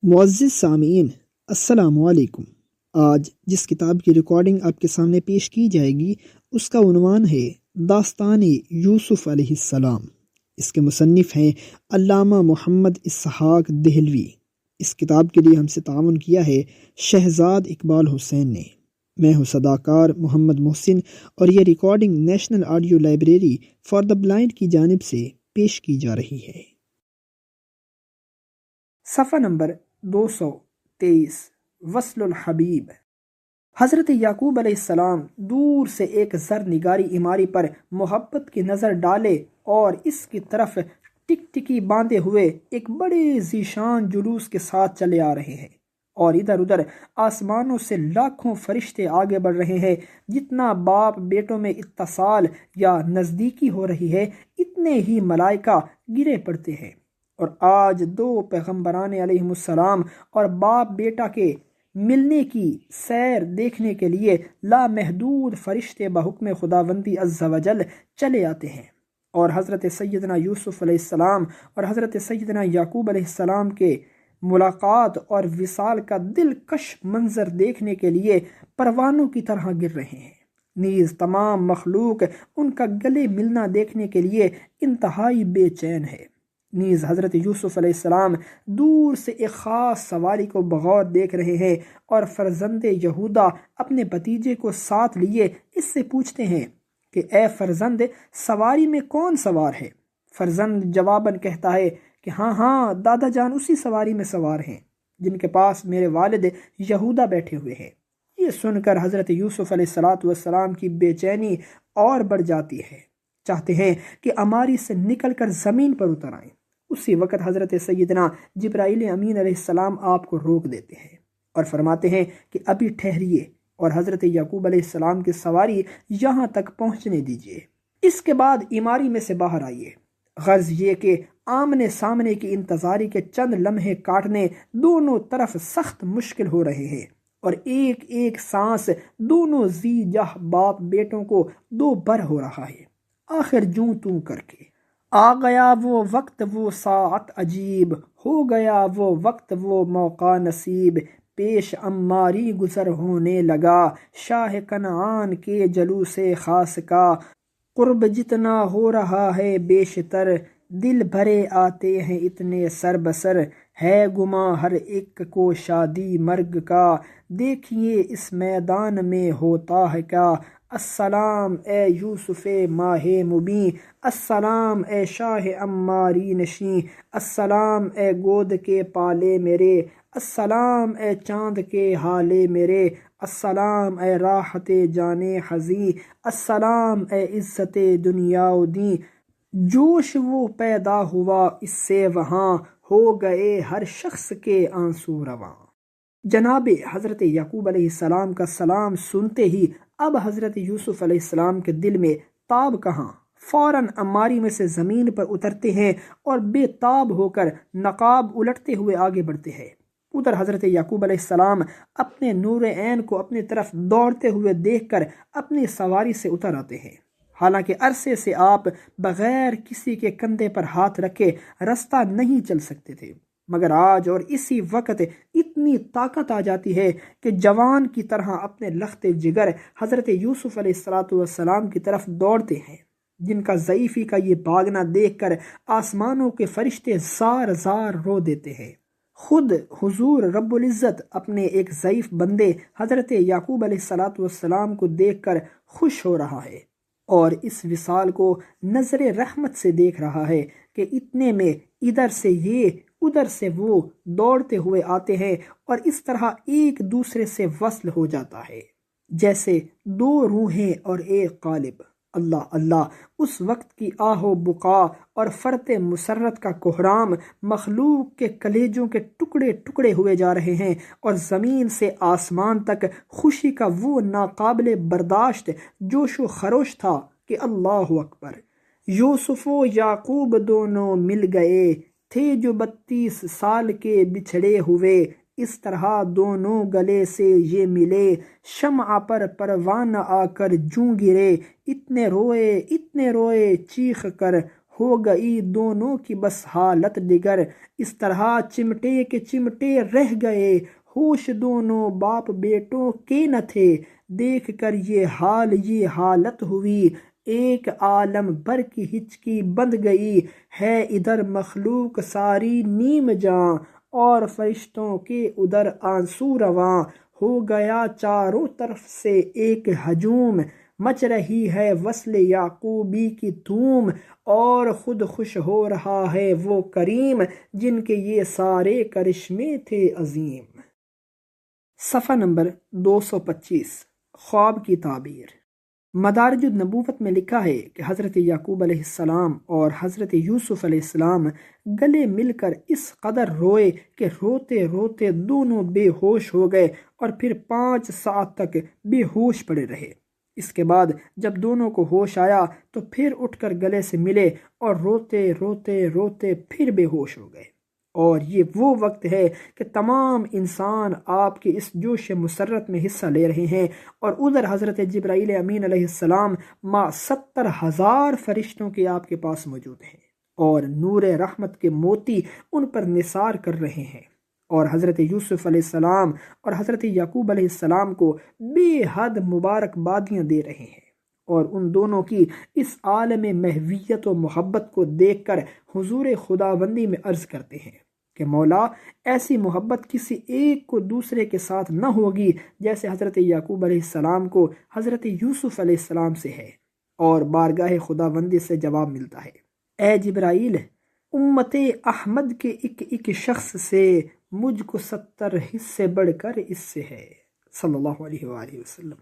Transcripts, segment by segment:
معزز سامعین، السلام علیکم۔ آج جس کتاب کی ریکارڈنگ آپ کے سامنے پیش کی جائے گی اس کا عنوان ہے داستان یوسف علیہ السلام۔ اس کے مصنف ہیں علامہ محمد اسحاق دہلوی۔ اس کتاب کے لیے ہم سے تعاون کیا ہے شہزاد اقبال حسین نے۔ میں ہوں صداکار محمد محسن اور یہ recording national audio library for the blind کی جانب سے پیش کی جا رہی ہے۔ صفحہ نمبر 223، وصل الحبیب۔ حضرت یعقوب علیہ السلام دور سے ایک زرنگاری عماری پر محبت کی نظر ڈالے اور اس کی طرف ٹک ٹکی باندھے ہوئے ایک بڑے ذیشان جلوس کے ساتھ چلے آ رہے ہیں، اور ادھر ادھر آسمانوں سے لاکھوں فرشتے آگے بڑھ رہے ہیں۔ جتنا باپ بیٹوں میں اتصال یا نزدیکی ہو رہی ہے، اتنے ہی ملائکہ گرے پڑتے ہیں، اور آج دو پیغمبران علیہ السلام اور باپ بیٹا کے ملنے کی سیر دیکھنے کے لیے لامحدود فرشتے بحکم خداوندی عز و جل چلے آتے ہیں، اور حضرت سیدنا یوسف علیہ السلام اور حضرت سیدنا یعقوب علیہ السلام کے ملاقات اور وصال کا دلکش منظر دیکھنے کے لیے پروانوں کی طرح گر رہے ہیں۔ نیز تمام مخلوق ان کا گلے ملنا دیکھنے کے لیے انتہائی بے چین ہے۔ نیز حضرت یوسف علیہ السلام دور سے ایک خاص سواری کو بغور دیکھ رہے ہیں، اور فرزند یہودا اپنے بھتیجے کو ساتھ لیے اس سے پوچھتے ہیں کہ اے فرزند، سواری میں کون سوار ہے؟ فرزند جواباً کہتا ہے کہ ہاں دادا جان اسی سواری میں سوار ہیں جن کے پاس میرے والد یہودا بیٹھے ہوئے ہیں۔ یہ سن کر حضرت یوسف علیہ السلام کی بے چینی اور بڑھ جاتی ہے، چاہتے ہیں کہ عماری سے نکل کر زمین پر اتر آئیں۔ اسی وقت حضرت سیدنا جبرائیل امین علیہ السلام آپ کو روک دیتے ہیں اور فرماتے ہیں کہ ابھی ٹھہریے اور حضرت یعقوب علیہ السلام کی سواری یہاں تک پہنچنے دیجیے، اس کے بعد عماری میں سے باہر آئیے۔ غرض یہ کہ آمنے سامنے کی انتظاری کے چند لمحے کاٹنے دونوں طرف سخت مشکل ہو رہے ہیں، اور ایک ایک سانس دونوں ذی جہ باپ بیٹوں کو دو بر ہو رہا ہے۔ آخر جوں توں کر کے آ گیا وہ وقت، وہ ساعت عجیب، ہو گیا وہ وقت، وہ موقع نصیب، پیش عماری گزر ہونے لگا، شاہ کنعان کے جلوس خاص کا، قرب جتنا ہو رہا ہے بیشتر، دل بھرے آتے ہیں اتنے سر بسر، ہے گماں ہر ایک کو شادی مرگ کا، دیکھیے اس میدان میں ہوتا ہے کیا، السلام اے یوسف ماہ مبیں، السلام اے شاہ عماری نشیں، السلام اے گود کے پالے میرے، السلام اے چاند کے حالے میرے، السلام اے راحت جانے حزیں، السلام اے عزت دنیا و دین، جوش وہ پیدا ہوا اس سے وہاں، ہو گئے ہر شخص کے آنسو رواں۔ جناب حضرت یعقوب علیہ السلام کا سلام سنتے ہی اب حضرت یوسف علیہ السلام کے دل میں تاب کہاں، فوراً عماری میں سے زمین پر اترتے ہیں اور بے تاب ہو کر نقاب الٹتے ہوئے آگے بڑھتے ہیں۔ ادھر حضرت یعقوب علیہ السلام اپنے نور عین کو اپنی طرف دوڑتے ہوئے دیکھ کر اپنی سواری سے اتر آتے ہیں۔ حالانکہ عرصے سے آپ بغیر کسی کے کندھے پر ہاتھ رکھے رستہ نہیں چل سکتے تھے، مگر آج اور اسی وقت اتنی طاقت آ جاتی ہے کہ جوان کی طرح اپنے لخت جگر حضرت یوسف علیہ السلام کی طرف دوڑتے ہیں، جن کا ضعیفی کا یہ بھاگنا دیکھ کر آسمانوں کے فرشتے زار زار رو دیتے ہیں۔ خود حضور رب العزت اپنے ایک ضعیف بندے حضرت یعقوب علیہ السلام کو دیکھ کر خوش ہو رہا ہے، اور اس وصال کو نظر رحمت سے دیکھ رہا ہے کہ اتنے میں ادھر سے یہ ادھر سے وہ دوڑتے ہوئے آتے ہیں، اور اس طرح ایک دوسرے سے وصل ہو جاتا ہے جیسے دو روحیں اور ایک قالب۔ اللہ اللہ، اس وقت کی آہ و بقا اور فرط مسرت کا کوہرام، مخلوق کے کلیجوں کے ٹکڑے ٹکڑے ہوئے جا رہے ہیں، اور زمین سے آسمان تک خوشی کا وہ ناقابل برداشت جوش و خروش تھا کہ اللہ اکبر۔ یوسف و یعقوب دونوں مل گئے تھے جو 32 سال کے بچھڑے ہوئے، اس طرح دونوں گلے سے یہ ملے، شمع پر پروانہ آ کر جوں گرے، اتنے روئے چیخ کر ہو گئی دونوں کی بس حالت دیگر، اس طرح چمٹے کے چمٹے رہ گئے، ہوش دونوں باپ بیٹوں کے نہ تھے، دیکھ کر یہ حالت ہوئی، ایک عالم بھر کی ہچکی بند گئی، ہے ادھر مخلوق ساری نیم جاں، اور فرشتوں کے ادھر آنسو رواں، ہو گیا چاروں طرف سے ایک ہجوم، مچ رہی ہے وصل یعقوبی کی دھوم، اور خود خوش ہو رہا ہے وہ کریم، جن کے یہ سارے کرشمے تھے عظیم۔ صفحہ نمبر 225، خواب کی تعبیر۔ مدارج النبوت میں لکھا ہے کہ حضرت یعقوب علیہ السلام اور حضرت یوسف علیہ السلام گلے مل کر اس قدر روئے کہ روتے روتے دونوں بے ہوش ہو گئے اور پھر 5 ساعت تک بے ہوش پڑے رہے۔ اس کے بعد جب دونوں کو ہوش آیا تو پھر اٹھ کر گلے سے ملے اور روتے روتے روتے پھر بے ہوش ہو گئے۔ اور یہ وہ وقت ہے کہ تمام انسان آپ کے اس جوش مسرت میں حصہ لے رہے ہیں، اور ادھر حضرت جبرائیل امین علیہ السلام ما 70,000 فرشتوں کے آپ کے پاس موجود ہیں، اور نور رحمت کے موتی ان پر نثار کر رہے ہیں، اور حضرت یوسف علیہ السلام اور حضرت یعقوب علیہ السلام کو بے حد مبارکبادیاں دے رہے ہیں، اور ان دونوں کی اس عالم محویت و محبت کو دیکھ کر حضور خداوندی میں عرض کرتے ہیں کہ مولا، ایسی محبت کسی ایک کو دوسرے کے ساتھ نہ ہوگی جیسے حضرت یعقوب علیہ السلام کو حضرت یوسف علیہ السلام سے ہے۔ اور بارگاہ خداوندی سے جواب ملتا ہے، اے جبرائیل، امت احمد کے ایک شخص سے مجھ کو 70 حصے بڑھ کر اس سے ہے، صلی اللہ علیہ وآلہ وسلم۔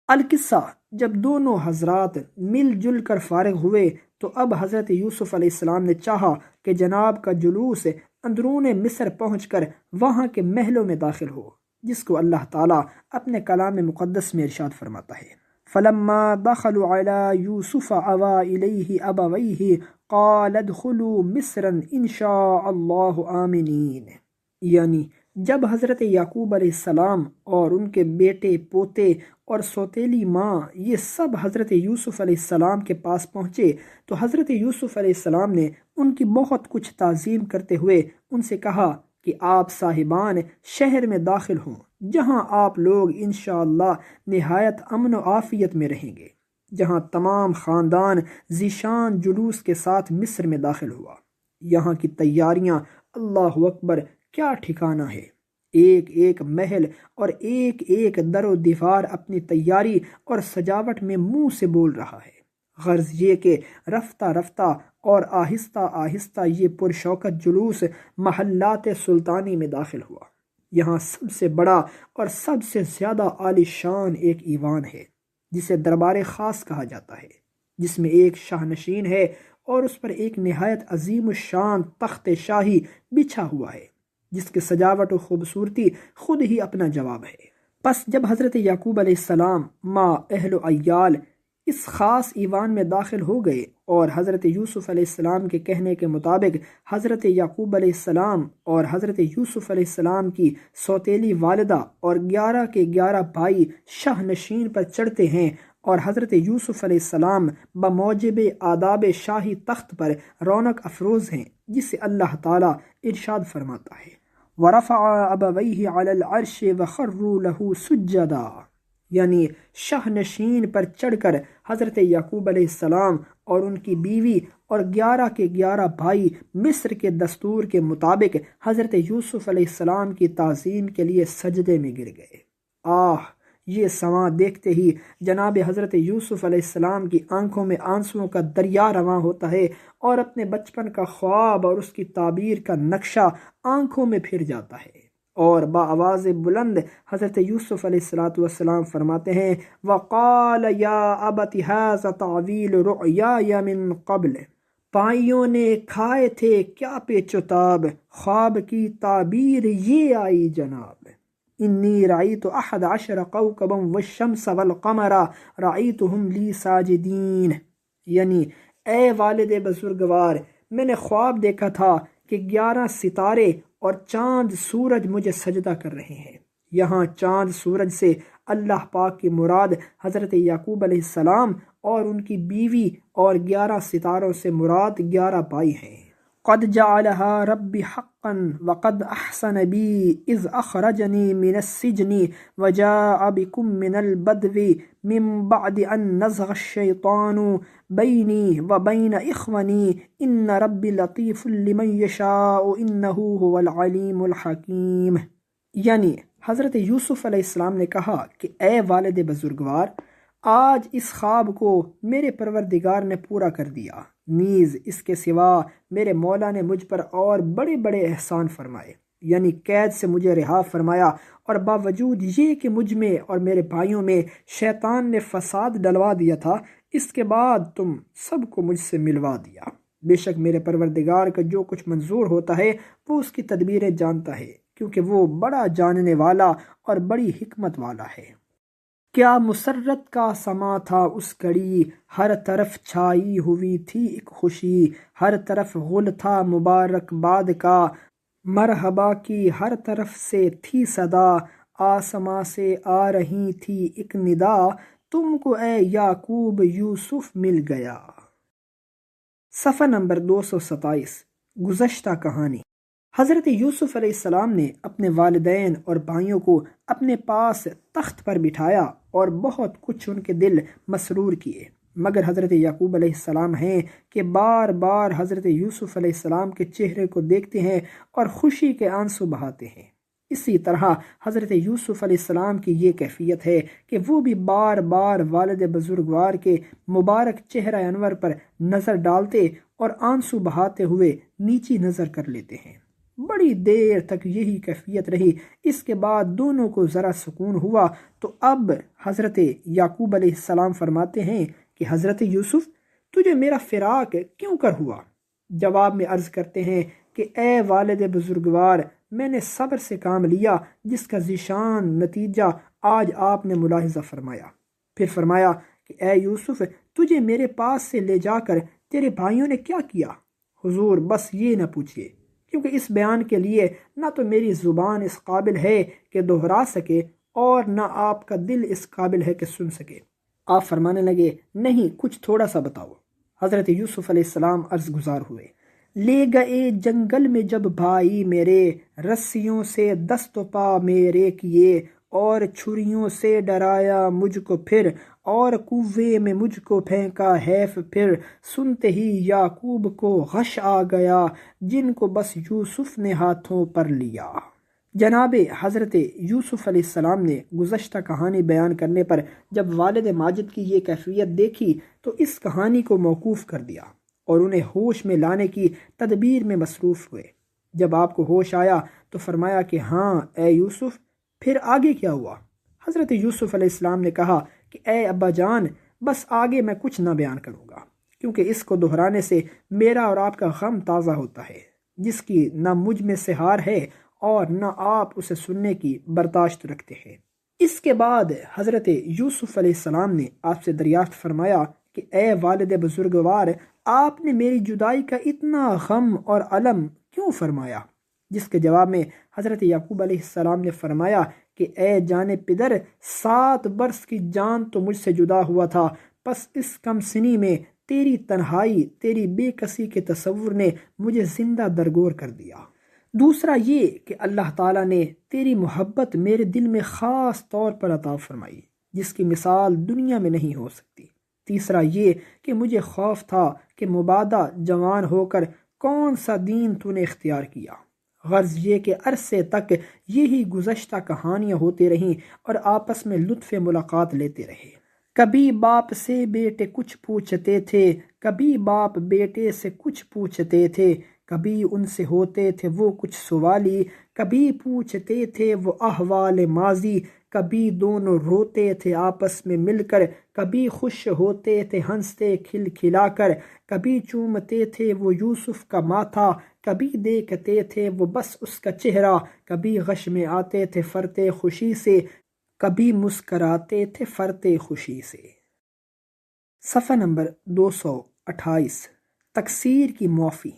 القصہ، جب دونوں حضرات مل جل کر فارغ ہوئے تو اب حضرت یوسف علیہ السلام نے چاہا کہ جناب کا جلوس اندرون مصر پہنچ کر وہاں کے محلوں میں داخل ہو، جس کو اللہ تعالیٰ اپنے کلام مقدس میں ارشاد فرماتا ہے، فَلَمَّا دَخَلُوا عَلَى يُوسُفَ أَوَى إِلَيْهِ أَبَوَيْهِ قَالَ ادْخُلُوا مِصْرًا إِن شَاءَ اللَّهُ آمِنِينَ، یعنی جب حضرت یعقوب علیہ السلام اور ان کے بیٹے پوتے اور سوتیلی ماں یہ سب حضرت یوسف علیہ السلام کے پاس پہنچے تو حضرت یوسف علیہ السلام نے ان کی بہت کچھ تعظیم کرتے ہوئے ان سے کہا کہ آپ صاحبان شہر میں داخل ہوں، جہاں آپ لوگ انشاءاللہ نہایت امن و عافیت میں رہیں گے، جہاں تمام خاندان ذیشان جلوس کے ساتھ مصر میں داخل ہوا۔ یہاں کی تیاریاں اللہ اکبر کیا ٹھکانہ ہے، ایک ایک محل اور ایک ایک در و دیوار اپنی تیاری اور سجاوٹ میں منہ سے بول رہا ہے، غرض یہ کہ رفتہ رفتہ اور آہستہ آہستہ یہ پرشوکت جلوس محلات سلطانی میں داخل ہوا۔ یہاں سب سے بڑا اور سب سے زیادہ عالی شان ایک ایوان ہے جسے دربار خاص کہا جاتا ہے، جس میں ایک شاہ نشین ہے اور اس پر ایک نہایت عظیم الشان تخت شاہی بچھا ہوا ہے، جس کی سجاوٹ و خوبصورتی خود ہی اپنا جواب ہے۔ پس جب حضرت یعقوب علیہ السلام ما اہل و عیال اس خاص ایوان میں داخل ہو گئے اور حضرت یوسف علیہ السلام کے کہنے کے مطابق حضرت یعقوب علیہ السلام اور حضرت یوسف علیہ السلام کی سوتیلی والدہ اور 11 کے 11 بھائی شاہ نشین پر چڑھتے ہیں، اور حضرت یوسف علیہ السلام بموجب آداب شاہی تخت پر رونق افروز ہیں، جسے اللہ تعالیٰ ارشاد فرماتا ہے، وَرَفَعَ أَبَوَيْهِ عَلَى الْعَرْشِ وَخَرُّوا لَهُ سُجَّدًا، یعنی شاہ نشین پر چڑھ کر حضرت یعقوب علیہ السلام اور ان کی بیوی اور 11 کے 11 بھائی مصر کے دستور کے مطابق حضرت یوسف علیہ السلام کی تعظیم کے لیے سجدے میں گر گئے۔ یہ سماں دیکھتے ہی جناب حضرت یوسف علیہ السلام کی آنکھوں میں آنسوؤں کا دریا رواں ہوتا ہے، اور اپنے بچپن کا خواب اور اس کی تعبیر کا نقشہ آنکھوں میں پھر جاتا ہے، اور بآواز بلند حضرت یوسف علیہ السلام فرماتے ہیں، وَقَالَ يَا أَبَتِ هَذَا تَعْوِيلُ رُؤْيَايَ مِن قَبْلِ، پائیوں نے کھائے تھے کیا پیچ و تاب، خواب کی تعبیر یہ آئی جناب، انی رأیت 11 کوكبا والشمس والقمر رأیتهم لی ساجدین، یعنی اے والد بزرگوار، میں نے خواب دیکھا تھا کہ 11 ستارے اور چاند سورج مجھے سجدہ کر رہے ہیں۔ یہاں چاند سورج سے اللہ پاک کی مراد حضرت یعقوب علیہ السلام اور ان کی بیوی اور 11 ستاروں سے مراد 11 بھائی ہیں۔ قد جعلها ربی حقا وقد احسن بی اذ اخرجنی من السجن وجاء بكم من البدو من بعد ان نزغ الشیطان بینی وبین اخوانی ان ربی لطیف لمن یشاء انہ هو العلیم الحکیم۔ یعنی حضرت یوسف علیہ السلام نے کہا کہ اے والد بزرگوار، آج اس خواب کو میرے پروردگار نے پورا کر دیا، نیز اس کے سوا میرے مولا نے مجھ پر اور بڑے بڑے احسان فرمائے، یعنی قید سے مجھے رہا فرمایا، اور باوجود یہ کہ مجھ میں اور میرے بھائیوں میں شیطان نے فساد ڈلوا دیا تھا، اس کے بعد تم سب کو مجھ سے ملوا دیا۔ بے شک میرے پروردگار کا جو کچھ منظور ہوتا ہے وہ اس کی تدبیریں جانتا ہے، کیونکہ وہ بڑا جاننے والا اور بڑی حکمت والا ہے۔ کیا مسرت کا سما تھا اس گھڑی، ہر طرف چھائی ہوئی تھی ایک خوشی، ہر طرف غل تھا مبارک باد کا، مرحبا کی ہر طرف سے تھی صدا، آسماں سے آ رہی تھی ایک ندا، تم کو اے یعقوب یوسف مل گیا۔ صفحہ نمبر 227 گزشتہ کہانی۔ حضرت یوسف علیہ السلام نے اپنے والدین اور بھائیوں کو اپنے پاس تخت پر بٹھایا اور بہت کچھ ان کے دل مسرور کیے، مگر حضرت یعقوب علیہ السلام ہیں کہ بار بار حضرت یوسف علیہ السلام کے چہرے کو دیکھتے ہیں اور خوشی کے آنسو بہاتے ہیں۔ اسی طرح حضرت یوسف علیہ السلام کی یہ کیفیت ہے کہ وہ بھی بار بار والد بزرگوار کے مبارک چہرہ انور پر نظر ڈالتے اور آنسو بہاتے ہوئے نیچی نظر کر لیتے ہیں۔ بڑی دیر تک یہی کیفیت رہی، اس کے بعد دونوں کو ذرا سکون ہوا تو اب حضرت یعقوب علیہ السلام فرماتے ہیں کہ حضرت یوسف، تجھے میرا فراق کیوں کر ہوا؟ جواب میں عرض کرتے ہیں کہ اے والد بزرگوار، میں نے صبر سے کام لیا جس کا ذیشان نتیجہ آج آپ نے ملاحظہ فرمایا۔ پھر فرمایا کہ اے یوسف، تجھے میرے پاس سے لے جا کر تیرے بھائیوں نے کیا کیا؟ حضور بس یہ نہ پوچھئے، کیونکہ اس بیان کے لیے نہ تو میری زبان اس قابل ہے کہ دہرا سکے اور نہ آپ کا دل اس قابل ہے کہ سن سکے۔ آپ فرمانے لگے، نہیں، کچھ تھوڑا سا بتاؤ۔ حضرت یوسف علیہ السلام عرض گزار ہوئے، لے گئے جنگل میں جب بھائی میرے، رسیوں سے دست و پا میرے کیے، اور چھریوں سے ڈرایا مجھ کو پھر، اور کوے میں مجھ کو پھینکا حیف پھر، سنتے ہی یعقوب کو غش آ گیا، جن کو بس یوسف نے ہاتھوں پر لیا۔ جناب حضرت یوسف علیہ السلام نے گزشتہ کہانی بیان کرنے پر جب والد ماجد کی یہ کیفیت دیکھی تو اس کہانی کو موقوف کر دیا اور انہیں ہوش میں لانے کی تدبیر میں مصروف ہوئے۔ جب آپ کو ہوش آیا تو فرمایا کہ ہاں اے یوسف، پھر آگے کیا ہوا؟ حضرت یوسف علیہ السلام نے کہا کہ اے ابا جان، بس آگے میں کچھ نہ بیان کروں گا، کیونکہ اس کو دہرانے سے میرا اور آپ کا غم تازہ ہوتا ہے، جس کی نہ مجھ میں سے ہار ہے اور نہ آپ اسے سننے کی برداشت رکھتے ہیں۔ اس کے بعد حضرت یوسف علیہ السلام نے آپ سے دریافت فرمایا کہ اے والد بزرگوار، آپ نے میری جدائی کا اتنا غم اور الم کیوں فرمایا؟ جس کے جواب میں حضرت یعقوب علیہ السلام نے فرمایا کہ اے جان پدر، 7 برس کی جان تو مجھ سے جدا ہوا تھا، پس اس کم سنی میں تیری تنہائی، تیری بے کسی کے تصور نے مجھے زندہ درگور کر دیا۔ دوسرا یہ کہ اللہ تعالیٰ نے تیری محبت میرے دل میں خاص طور پر عطا فرمائی، جس کی مثال دنیا میں نہیں ہو سکتی۔ تیسرا یہ کہ مجھے خوف تھا کہ مبادا جوان ہو کر کون سا دین تو نے اختیار کیا۔ غرض یہ کہ عرصے تک یہی گزشتہ کہانیاں ہوتی رہیں اور آپس میں لطف ملاقات لیتے رہے۔ کبھی باپ سے بیٹے کچھ پوچھتے تھے، کبھی باپ بیٹے سے کچھ پوچھتے تھے، کبھی ان سے ہوتے تھے وہ کچھ سوالی، کبھی پوچھتے تھے وہ احوال ماضی، کبھی دونوں روتے تھے آپس میں مل کر، کبھی خوش ہوتے تھے ہنستے کھل کھلا کر، کبھی چومتے تھے وہ یوسف کا ماتھا، کبھی دیکھتے تھے وہ بس اس کا چہرہ، کبھی غش میں آتے تھے فرتے خوشی سے، کبھی مسکراتے تھے فرتے خوشی سے۔ صفحہ نمبر 228 تقصیر کی معافی۔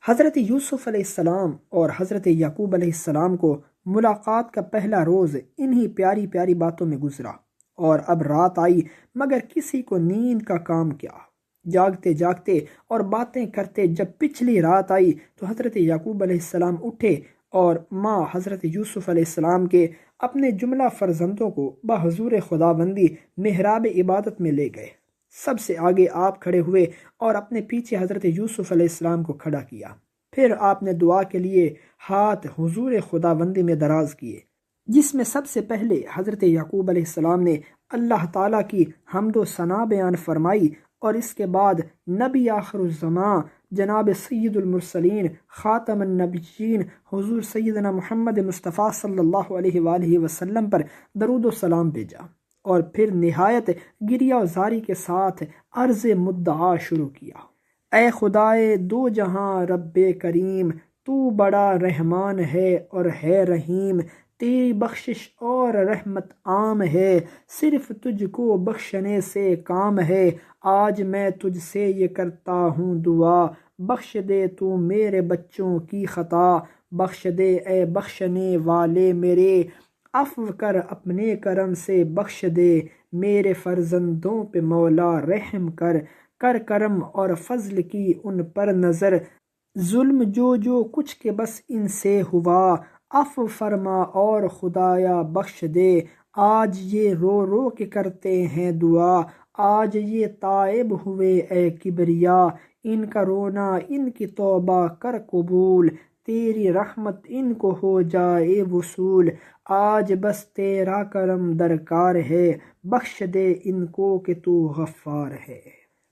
حضرت یوسف علیہ السلام اور حضرت یعقوب علیہ السلام کو ملاقات کا پہلا روز انہی پیاری پیاری باتوں میں گزرا اور اب رات آئی مگر کسی کو نیند کا کام کیا۔ جاگتے جاگتے اور باتیں کرتے جب پچھلی رات آئی تو حضرت یعقوب علیہ السلام اٹھے اور ماں حضرت یوسف علیہ السلام کے اپنے جملہ فرزندوں کو بحضور خداوندی محراب عبادت میں لے گئے۔ سب سے آگے آپ کھڑے ہوئے اور اپنے پیچھے حضرت یوسف علیہ السلام کو کھڑا کیا۔ پھر آپ نے دعا کے لیے ہاتھ حضور خداوندی میں دراز کیے، جس میں سب سے پہلے حضرت یعقوب علیہ السلام نے اللہ تعالیٰ کی حمد و ثنا بیان فرمائی، اور اس کے بعد نبی آخر الزمان جناب سید المرسلین خاتم النبیین حضور سیدنا محمد مصطفیٰ صلی اللہ علیہ وآلہ وسلم پر درود و سلام بھیجا، اور پھر نہایت گریہ و زاری کے ساتھ عرض مدعا شروع کیا۔ اے خدائے دو جہاں رب کریم، تو بڑا رحمان ہے اور ہے رحیم، تیری بخشش اور رحمت عام ہے، صرف تجھ کو بخشنے سے کام ہے، آج میں تجھ سے یہ کرتا ہوں دعا، بخش دے تو میرے بچوں کی خطا، بخش دے اے بخشنے والے میرے، عفو کر اپنے کرم سے بخش دے، میرے فرزندوں پہ مولا رحم کر، کر کرم اور فضل کی ان پر نظر، ظلم جو کچھ کے بس ان سے ہوا، عفو فرما اور خدایا بخش دے، آج یہ رو رو کے کرتے ہیں دعا، آج یہ تائب ہوئے اے کبریا، ان کا رونا ان کی توبہ کر قبول، تیری رحمت ان کو ہو جائے وصول، آج بس تیرا کرم درکار ہے، بخش دے ان کو کہ تو غفار ہے۔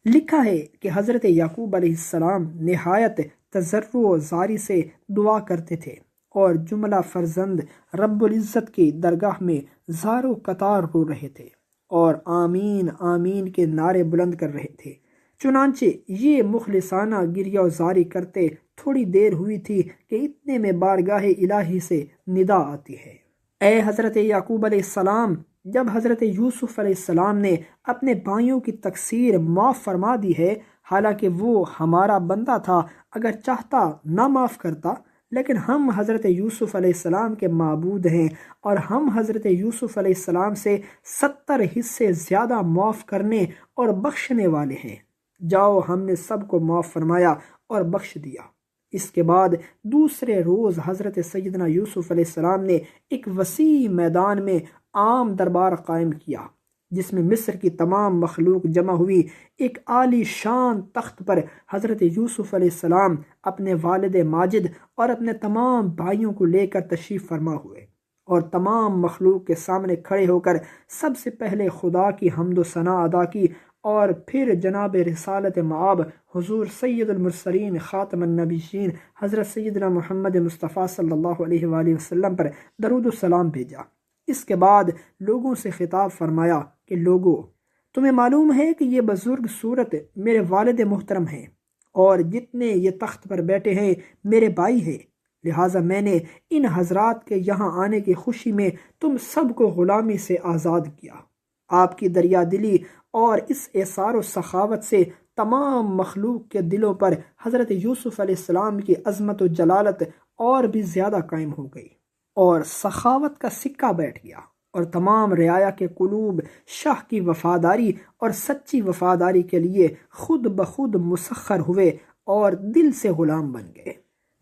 لکھا ہے کہ حضرت یعقوب علیہ السلام نہایت تضرع و زاری سے دعا کرتے تھے اور جملہ فرزند رب العزت کی درگاہ میں زار و قطار رو رہے تھے اور آمین آمین کے نعرے بلند کر رہے تھے۔ چنانچہ یہ مخلصانہ گریہ و زاری کرتے تھوڑی دیر ہوئی تھی کہ اتنے میں بارگاہ الہی سے ندا آتی ہے، اے حضرت یعقوب علیہ السلام، جب حضرت یوسف علیہ السلام نے اپنے بھائیوں کی تقصیر معاف فرما دی ہے، حالانکہ وہ ہمارا بندہ تھا، اگر چاہتا نہ معاف کرتا، لیکن ہم حضرت یوسف علیہ السلام کے معبود ہیں اور ہم حضرت یوسف علیہ السلام سے 70 حصے زیادہ معاف کرنے اور بخشنے والے ہیں، جاؤ ہم نے سب کو معاف فرمایا اور بخش دیا۔ اس کے بعد دوسرے روز حضرت سیدنا یوسف علیہ السلام نے ایک وسیع میدان میں عام دربار قائم کیا، جس میں مصر کی تمام مخلوق جمع ہوئی۔ ایک عالی شان تخت پر حضرت یوسف علیہ السلام اپنے والد ماجد اور اپنے تمام بھائیوں کو لے کر تشریف فرما ہوئے اور تمام مخلوق کے سامنے کھڑے ہو کر سب سے پہلے خدا کی حمد و ثنا ادا کی، اور پھر جناب رسالت مآب حضور سید المرسلین خاتم النبیین حضرت سیدنا محمد مصطفیٰ صلی اللہ علیہ وآلہ وسلم پر درود و سلام بھیجا۔ اس کے بعد لوگوں سے خطاب فرمایا کہ لوگو، تمہیں معلوم ہے کہ یہ بزرگ صورت میرے والد محترم ہیں اور جتنے یہ تخت پر بیٹھے ہیں میرے بھائی ہیں، لہٰذا میں نے ان حضرات کے یہاں آنے کی خوشی میں تم سب کو غلامی سے آزاد کیا۔ آپ کی دریا دلی اور اس اثار و سخاوت سے تمام مخلوق کے دلوں پر حضرت یوسف علیہ السلام کی عظمت و جلالت اور بھی زیادہ قائم ہو گئی اور سخاوت کا سکہ بیٹھ گیا، اور تمام رعایا کے قلوب شاہ کی وفاداری اور سچی وفاداری کے لیے خود بخود مسخر ہوئے اور دل سے غلام بن گئے۔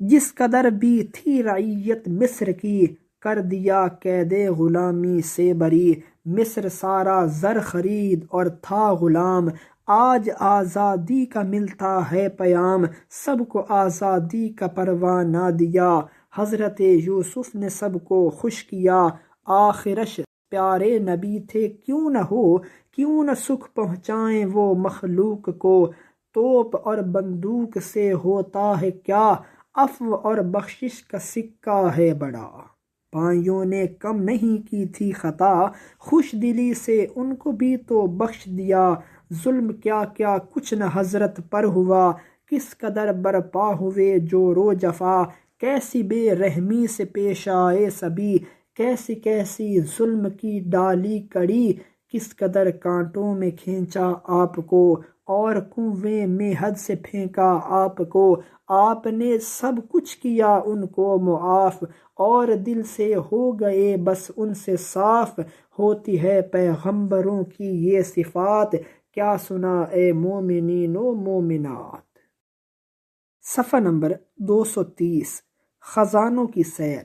جس قدر بھی تھی رعیت مصر کی، کر دیا قید غلامی سے بری، مصر سارا زر خرید اور تھا غلام، آج آزادی کا ملتا ہے پیام، سب کو آزادی کا پروانہ دیا، حضرت یوسف نے سب کو خوش کیا، آخرش پیارے نبی تھے کیوں نہ ہو، کیوں نہ سکھ پہنچائیں وہ مخلوق کو، توپ اور بندوق سے ہوتا ہے کیا، عفو اور بخشش کا سکہ ہے بڑا، بھائیوں نے کم نہیں کی تھی خطا، خوش دلی سے ان کو بھی تو بخش دیا، ظلم کیا کیا کچھ نہ حضرت پر ہوا، کس قدر برپا ہوئے جور و جفا، کیسی بے رحمی سے پیش آئے سبھی، کیسی کیسی ظلم کی ڈالی کڑی، کس قدر کانٹوں میں کھینچا آپ کو، اور کنویں میں حد سے پھینکا آپ کو، آپ نے سب کچھ کیا ان کو معاف، اور دل سے ہو گئے بس ان سے صاف، ہوتی ہے پیغمبروں کی یہ صفات، کیا سنا اے مومنین و مومنات۔ صفحہ نمبر 230، خزانوں کی سیر۔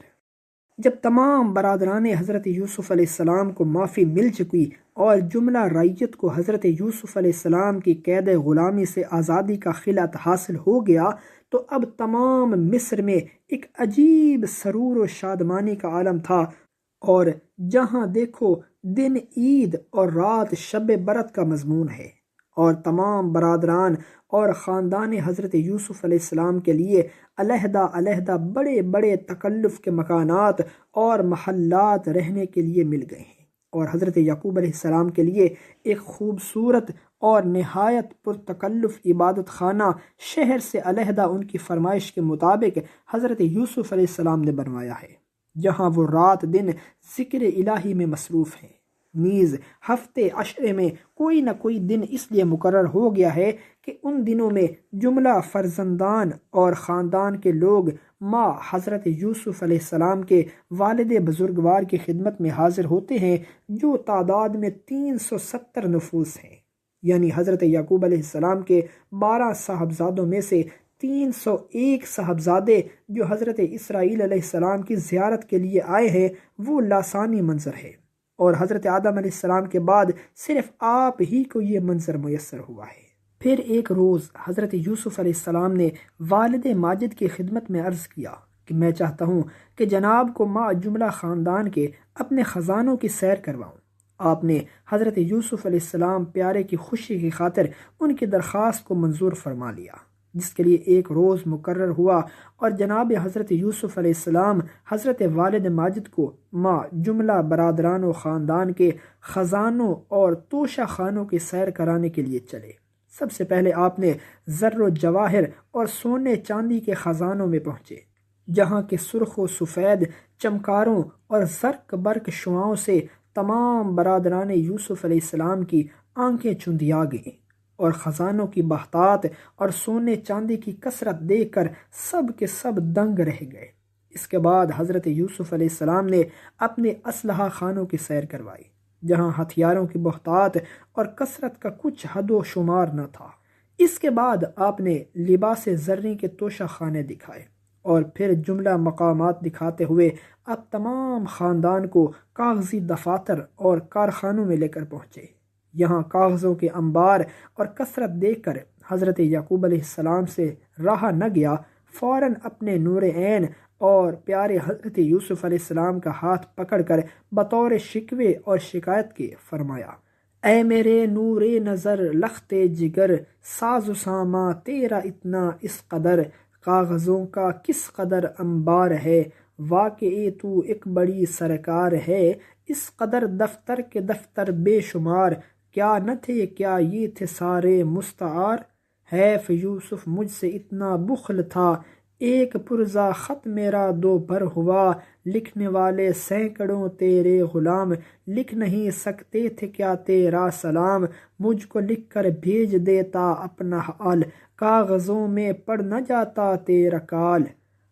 جب تمام برادران حضرت یوسف علیہ السلام کو معافی مل چکی اور جملہ رعیت کو حضرت یوسف علیہ السلام کی قید غلامی سے آزادی کا خلعت حاصل ہو گیا، تو اب تمام مصر میں ایک عجیب سرور و شادمانی کا عالم تھا، اور جہاں دیکھو دن عید اور رات شب برات کا مضمون ہے، اور تمام برادران اور خاندان حضرت یوسف علیہ السلام کے لیے علیحدہ علیحدہ بڑے بڑے تکلف کے مکانات اور محلات رہنے کے لیے مل گئے ہیں، اور حضرت یعقوب علیہ السلام کے لیے ایک خوبصورت اور نہایت پرتکلف عبادت خانہ شہر سے علیحدہ ان کی فرمائش کے مطابق حضرت یوسف علیہ السلام نے بنوایا ہے، جہاں وہ رات دن ذکر الہی میں مصروف ہیں۔ نیز ہفتے عشرے میں کوئی نہ کوئی دن اس لیے مقرر ہو گیا ہے کہ ان دنوں میں جملہ فرزندان اور خاندان کے لوگ ماں حضرت یوسف علیہ السلام کے والد بزرگوار کی خدمت میں حاضر ہوتے ہیں، جو تعداد میں 370 نفوس ہیں، یعنی حضرت یعقوب علیہ السلام کے 12 صاحبزادوں میں سے 301 صاحبزادے جو حضرت اسرائیل علیہ السلام کی زیارت کے لیے آئے ہیں، وہ لاسانی منظر ہے، اور حضرت آدم علیہ السلام کے بعد صرف آپ ہی کو یہ منظر میسر ہوا ہے۔ پھر ایک روز حضرت یوسف علیہ السلام نے والد ماجد کی خدمت میں عرض کیا کہ میں چاہتا ہوں کہ جناب کو ماں جملہ خاندان کے اپنے خزانوں کی سیر کرواؤں۔ آپ نے حضرت یوسف علیہ السلام پیارے کی خوشی کی خاطر ان کی درخواست کو منظور فرما لیا، جس کے لیے ایک روز مقرر ہوا، اور جناب حضرت یوسف علیہ السلام حضرت والد ماجد کو ماں جملہ برادران و خاندان کے خزانوں اور توشہ خانوں کی سیر کرانے کے لیے چلے۔ سب سے پہلے آپ نے زر و جواہر اور سونے چاندی کے خزانوں میں پہنچے، جہاں کے سرخ و سفید چمکاروں اور زرق برق شعاؤں سے تمام برادران یوسف علیہ السلام کی آنکھیں چندیا گئیں، اور خزانوں کی بہتات اور سونے چاندی کی کثرت دیکھ کر سب کے سب دنگ رہ گئے۔ اس کے بعد حضرت یوسف علیہ السلام نے اپنے اسلحہ خانوں کی سیر کروائی، جہاں ہتھیاروں کی بہتات اور کثرت کا کچھ حد و شمار نہ تھا۔ اس کے بعد آپ نے لباس زریں کے توشہ خانے دکھائے، اور پھر جملہ مقامات دکھاتے ہوئے اب تمام خاندان کو کاغذی دفاتر اور کارخانوں میں لے کر پہنچے۔ یہاں کاغذوں کے انبار اور کثرت دیکھ کر حضرت یعقوب علیہ السلام سے رہا نہ گیا، فوراً اپنے نور عین اور پیارے حضرت یوسف علیہ السلام کا ہاتھ پکڑ کر بطور شکوے اور شکایت کے فرمایا، اے میرے نور نظر لخت جگر، ساز و سامان تیرا اتنا اس قدر، کاغذوں کا کس قدر انبار ہے، واقعی تو ایک بڑی سرکار ہے، اس قدر دفتر کے دفتر بے شمار، کیا نہ تھے کیا یہ تھے سارے مستعار، حیف یوسف مجھ سے اتنا بخل تھا، ایک پرزہ خط میرا دو بر ہوا، لکھنے والے سینکڑوں تیرے غلام، لکھ نہیں سکتے تھے کیا تیرا سلام، مجھ کو لکھ کر بھیج دیتا اپنا حال، کاغذوں میں پڑھ نہ جاتا تیرا کال۔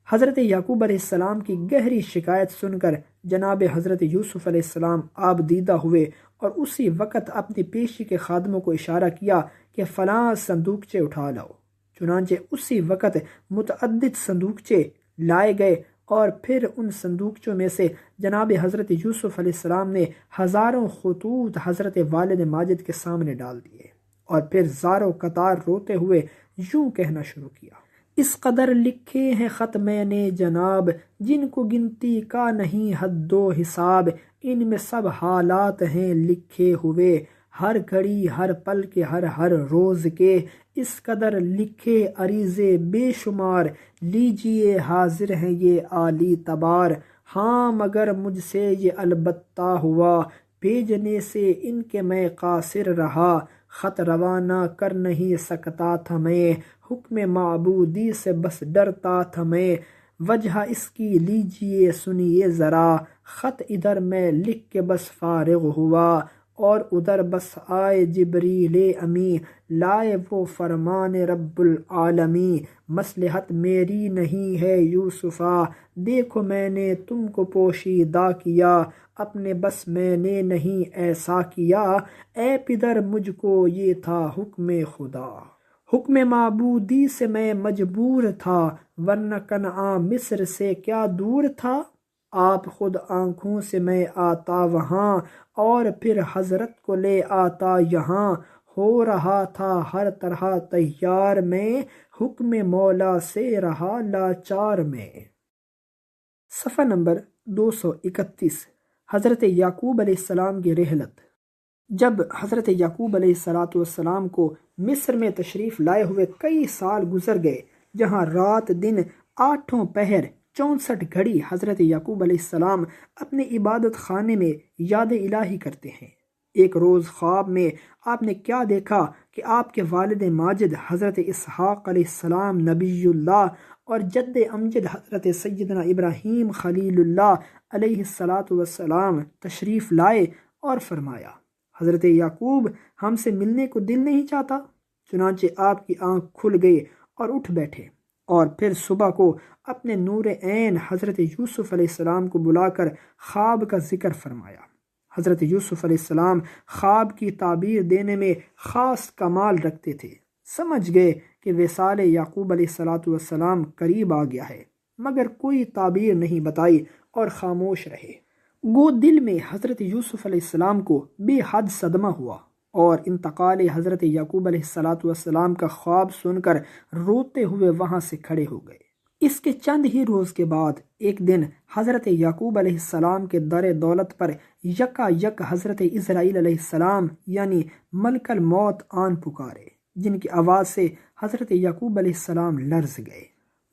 حضرت یعقوب علیہ السلام کی گہری شکایت سن کر جناب حضرت یوسف علیہ السلام آب دیدہ ہوئے، اور اسی وقت اپنی پیشی کے خادموں کو اشارہ کیا کہ فلاں صندوقچے اٹھا لاؤ۔ چنانچہ اسی وقت متعدد صندوقچے لائے گئے، اور پھر ان صندوقچوں میں سے جناب حضرت یوسف علیہ السلام نے ہزاروں خطوط حضرت والد ماجد کے سامنے ڈال دیے، اور پھر زاروں قطار روتے ہوئے یوں کہنا شروع کیا، اس قدر لکھے ہیں خط میں نے جناب، جن کو گنتی کا نہیں حد و حساب، ان میں سب حالات ہیں لکھے ہوئے، ہر گھڑی ہر پل کے ہر روز کے، اس قدر لکھے عریضے بے شمار، لیجئے حاضر ہیں یہ عالی تبار، ہاں مگر مجھ سے یہ البتہ ہوا، بھیجنے سے ان کے میں قاصر رہا، خط روانہ کر نہیں سکتا تھا میں، حکم معبودی سے بس ڈرتا تھا میں، وجہ اس کی لیجئے سنیے ذرا، خط ادھر میں لکھ کے بس فارغ ہوا، اور ادھر بس آئے جبریل امی، لائے وہ فرمان رب العالمین، مصلحت میری نہیں ہے یوسفا، دیکھو میں نے تم کو پوشیدہ کیا، اپنے بس میں نے نہیں ایسا کیا، اے پدر مجھ کو یہ تھا حکم خدا، حکم معبودی سے میں مجبور تھا، ورنہ کنعان مصر سے کیا دور تھا، آپ خود آنکھوں سے میں آتا وہاں، اور پھر حضرت کو لے آتا یہاں، ہو رہا تھا ہر طرح تیار میں، حکم مولا سے رہا لاچار میں۔ صفحہ نمبر 231۔ حضرت یعقوب علیہ السلام کی رحلت۔ جب حضرت یعقوب علیہ السلام کو مصر میں تشریف لائے ہوئے کئی سال گزر گئے، جہاں رات دن 8 پہر 64 گھڑی حضرت یعقوب علیہ السلام اپنے عبادت خانے میں یاد الہی کرتے ہیں، ایک روز خواب میں آپ نے کیا دیکھا کہ آپ کے والد ماجد حضرت اسحاق علیہ السلام نبی اللہ اور جد امجد حضرت سیدنا ابراہیم خلیل اللہ علیہ السلام تشریف لائے اور فرمایا، حضرت یعقوب ہم سے ملنے کو دل نہیں چاہتا؟ چنانچہ آپ کی آنکھ کھل گئی اور اٹھ بیٹھے، اور پھر صبح کو اپنے نور عین حضرت یوسف علیہ السلام کو بلا کر خواب کا ذکر فرمایا۔ حضرت یوسف علیہ السلام خواب کی تعبیر دینے میں خاص کمال رکھتے تھے، سمجھ گئے کہ وصال یعقوب علیہ السلام قریب آ گیا ہے، مگر کوئی تعبیر نہیں بتائی اور خاموش رہے۔ گو دل میں حضرت یوسف علیہ السلام کو بے حد صدمہ ہوا، اور انتقال حضرت یعقوب علیہ السلام کا خواب سن کر روتے ہوئے وہاں سے کھڑے ہو گئے۔ اس کے چند ہی روز کے بعد ایک دن حضرت یعقوب علیہ السلام کے در دولت پر یکا یک حضرت اسرائیل علیہ السلام یعنی ملک الموت آن پکارے، جن کی آواز سے حضرت یعقوب علیہ السلام لرز گئے۔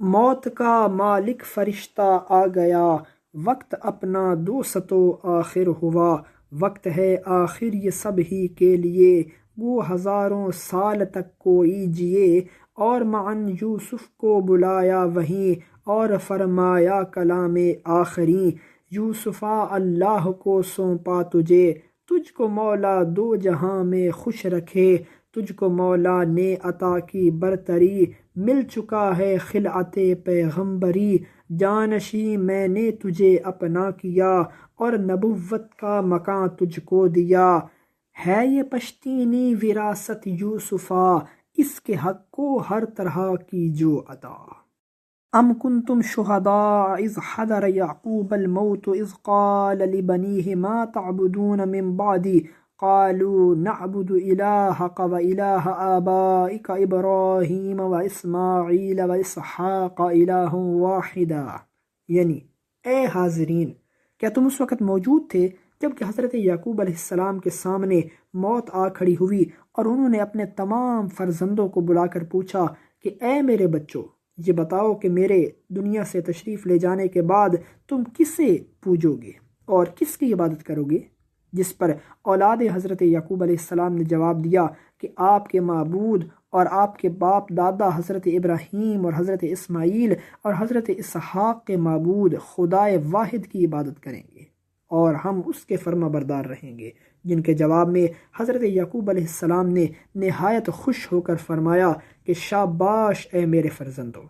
موت کا مالک فرشتہ آ گیا، وقت اپنا دوستو آخر ہوا، وقت ہے آخر یہ سب ہی کے لیے، وہ ہزاروں سال تک کوئی جیے، اور معن یوسف کو بلایا وہیں، اور فرمایا کلام آخری، یوسفا اللہ کو سونپا تجھے، تجھ کو مولا دو جہاں میں خوش رکھے، تجھ کو مولا نے عطا کی برتری، مل چکا ہے خلعت پیغمبری، جانشی میں نے تجھے اپنا کیا، اور نبوت کا مقام تجھ کو دیا، ہے یہ پشتینی وراثت یوسفا، اس کے حق کو ہر طرح کی جو عطا۔ ام کنتم شہداء اذ حضر یعقوب الموت اذ قال لبنیہ ما تعبدون من بعدی قالوا نعبد الہک و الہ آبائک ابراہیم و اسماعیل و اسحاق الہ واحدا، یعنی اے حاضرین، کیا تم اس وقت موجود تھے جب کہ حضرت یعقوب علیہ السلام کے سامنے موت آ کھڑی ہوئی، اور انہوں نے اپنے تمام فرزندوں کو بلا کر پوچھا کہ اے میرے بچوں، یہ بتاؤ کہ میرے دنیا سے تشریف لے جانے کے بعد تم کسے پوجو گے اور کس کی عبادت کرو گے؟ جس پر اولاد حضرت یعقوب علیہ السلام نے جواب دیا کہ آپ کے معبود اور آپ کے باپ دادا حضرت ابراہیم اور حضرت اسماعیل اور حضرت اسحاق کے معبود خدائے واحد کی عبادت کریں گے، اور ہم اس کے فرما بردار رہیں گے، جن کے جواب میں حضرت یعقوب علیہ السلام نے نہایت خوش ہو کر فرمایا کہ شاباش اے میرے فرزندو،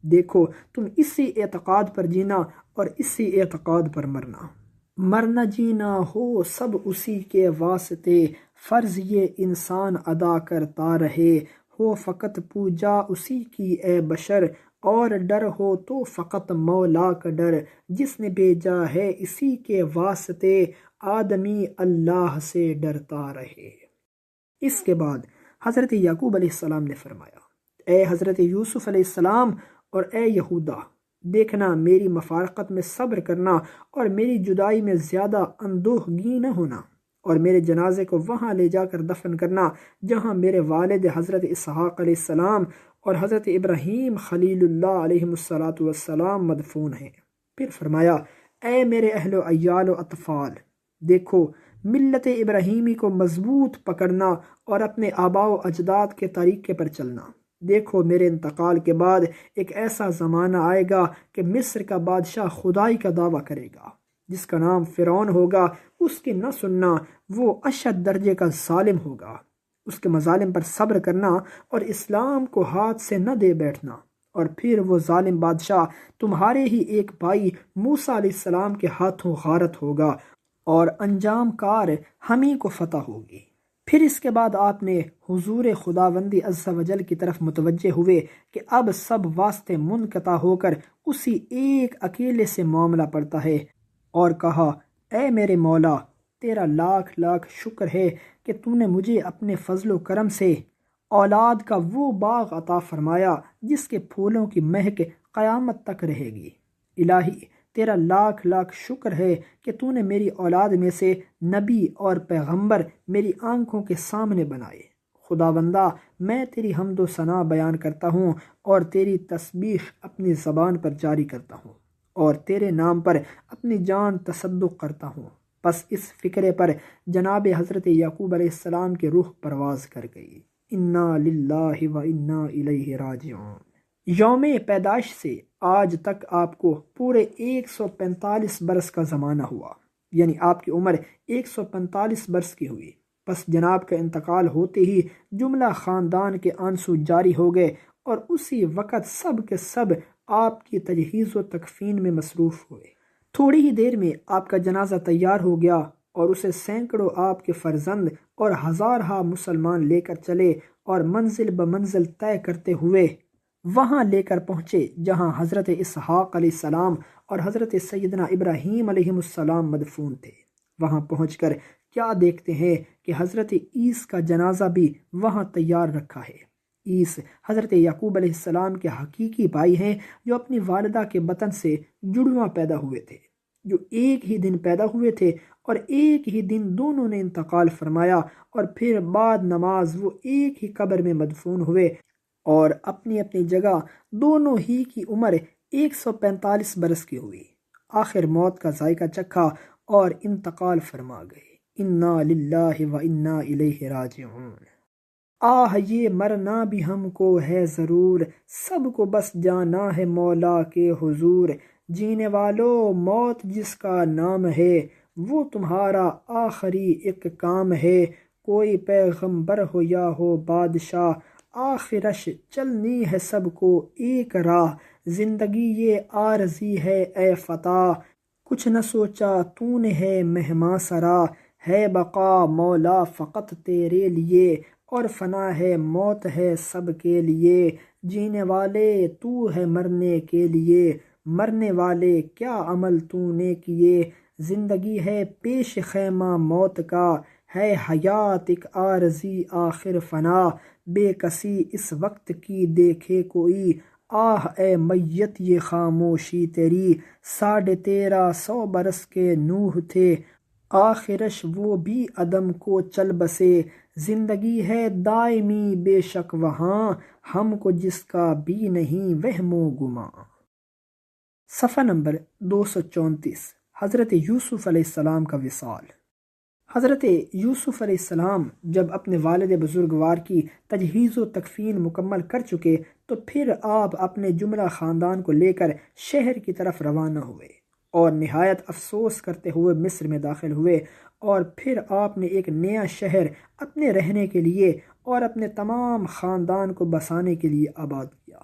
دیکھو تم اسی اعتقاد پر جینا اور اسی اعتقاد پر مرنا، مرنا جینا ہو سب اسی کے واسطے، فرض یہ انسان ادا کرتا رہے، ہو فقط پوجا اسی کی اے بشر، اور ڈر ہو تو فقط مولا کا ڈر، جس نے بھیجا ہے اسی کے واسطے، آدمی اللہ سے ڈرتا رہے۔ اس کے بعد حضرت یعقوب علیہ السلام نے فرمایا، اے حضرت یوسف علیہ السلام اور اے یہودا، دیکھنا میری مفارقت میں صبر کرنا اور میری جدائی میں زیادہ اندوہگی نہ ہونا، اور میرے جنازے کو وہاں لے جا کر دفن کرنا جہاں میرے والد حضرت اسحاق علیہ السلام اور حضرت ابراہیم خلیل اللہ علیہ السلام مدفون ہیں۔ پھر فرمایا، اے میرے اہل و عیال و اطفال، دیکھو ملت ابراہیمی کو مضبوط پکڑنا اور اپنے آباء و اجداد کے طریقے پر چلنا۔ دیکھو میرے انتقال کے بعد ایک ایسا زمانہ آئے گا کہ مصر کا بادشاہ خدائی کا دعویٰ کرے گا، جس کا نام فرعون ہوگا اس کی نہ سننا، وہ اشد درجے کا ظالم ہوگا۔ اس کے مظالم پر صبر کرنا اور اسلام کو ہاتھ سے نہ دے بیٹھنا، اور پھر وہ ظالم بادشاہ تمہارے ہی ایک بھائی موسیٰ علیہ السلام کے ہاتھوں غارت ہوگا اور انجام کار ہم ہی کو فتح ہوگی۔ پھر اس کے بعد آپ نے حضور خداوندی عز و جل کی طرف متوجہ ہوئے کہ اب سب واسطے منقطع ہو کر اسی ایک اکیلے سے معاملہ پڑتا ہے، اور کہا اے میرے مولا، تیرا لاکھ لاکھ شکر ہے کہ تو نے مجھے اپنے فضل و کرم سے اولاد کا وہ باغ عطا فرمایا جس کے پھولوں کی مہک قیامت تک رہے گی۔ الہی تیرا لاکھ لاکھ شکر ہے کہ تو نے میری اولاد میں سے نبی اور پیغمبر میری آنکھوں کے سامنے بنائے۔ خداوندہ میں تیری حمد و ثنا بیان کرتا ہوں اور تیری تسبیح اپنی زبان پر جاری کرتا ہوں، اور تیرے نام پر اپنی جان تصدق کرتا ہوں۔ بس اس فکرے پر جناب حضرت یعقوب علیہ السلام کی روح پرواز کر گئی۔ انا للہ و انا الیہ راجعون۔ یوم پیدائش سے آج تک آپ کو پورے 145 برس کا زمانہ ہوا، یعنی آپ کی عمر 145 برس کی ہوئی۔ بس جناب کا انتقال ہوتے ہی جملہ خاندان کے آنسو جاری ہو گئے، اور اسی وقت سب کے سب آپ کی تجہیز و تکفین میں مصروف ہوئے۔ تھوڑی ہی دیر میں آپ کا جنازہ تیار ہو گیا، اور اسے سینکڑوں آپ کے فرزند اور ہزارہا مسلمان لے کر چلے، اور منزل بمنزل طے کرتے ہوئے وہاں لے کر پہنچے جہاں حضرت اسحاق علیہ السلام اور حضرت سیدنا ابراہیم علیہ السلام مدفون تھے۔ وہاں پہنچ کر کیا دیکھتے ہیں کہ حضرت عیس کا جنازہ بھی وہاں تیار رکھا ہے۔ عیس حضرت یعقوب علیہ السلام کے حقیقی بھائی ہیں، جو اپنی والدہ کے بطن سے جڑواں پیدا ہوئے تھے، جو ایک ہی دن پیدا ہوئے تھے اور ایک ہی دن دونوں نے انتقال فرمایا، اور پھر بعد نماز وہ ایک ہی قبر میں مدفون ہوئے، اور اپنی اپنی جگہ دونوں ہی کی عمر 145 برس کی ہوئی۔ آخر موت کا ذائقہ چکھا اور انتقال فرما گئے۔ انا للہ و انا الیہ راجعون۔ آہ یہ مرنا بھی ہم کو ہے ضرور، سب کو بس جانا ہے مولا کے حضور۔ جینے والو موت جس کا نام ہے، وہ تمہارا آخری ایک کام ہے۔ کوئی پیغمبر ہو یا ہو بادشاہ، آخرش چلنی ہے سب کو ایک راہ۔ زندگی یہ عارضی ہے اے فتیٰ، کچھ نہ سوچا تو نے ہے مہماں سرا۔ ہے بقا مولا فقط تیرے لیے، اور فنا ہے موت ہے سب کے لیے۔ جینے والے تو ہے مرنے کے لیے، مرنے والے کیا عمل تو نے کیے۔ زندگی ہے پیش خیمہ موت کا، ہے حیات ایک عارضی آخر فنا۔ بے کسی اس وقت کی دیکھے کوئی، آہ اے میت یہ خاموشی تیری۔ 1350 برس کے نوح تھے، آخرش وہ بھی عدم کو چل بسے۔ زندگی ہے دائمی بے شک وہاں، ہم کو جس کا بھی نہیں وہم و گماں۔ صفحہ نمبر 234۔ حضرت یوسف علیہ السلام کا وصال۔ حضرت یوسف علیہ السلام جب اپنے والد بزرگوار کی تجہیز و تکفین مکمل کر چکے تو پھر آپ اپنے جملہ خاندان کو لے کر شہر کی طرف روانہ ہوئے، اور نہایت افسوس کرتے ہوئے مصر میں داخل ہوئے، اور پھر آپ نے ایک نیا شہر اپنے رہنے کے لیے اور اپنے تمام خاندان کو بسانے کے لیے آباد کیا،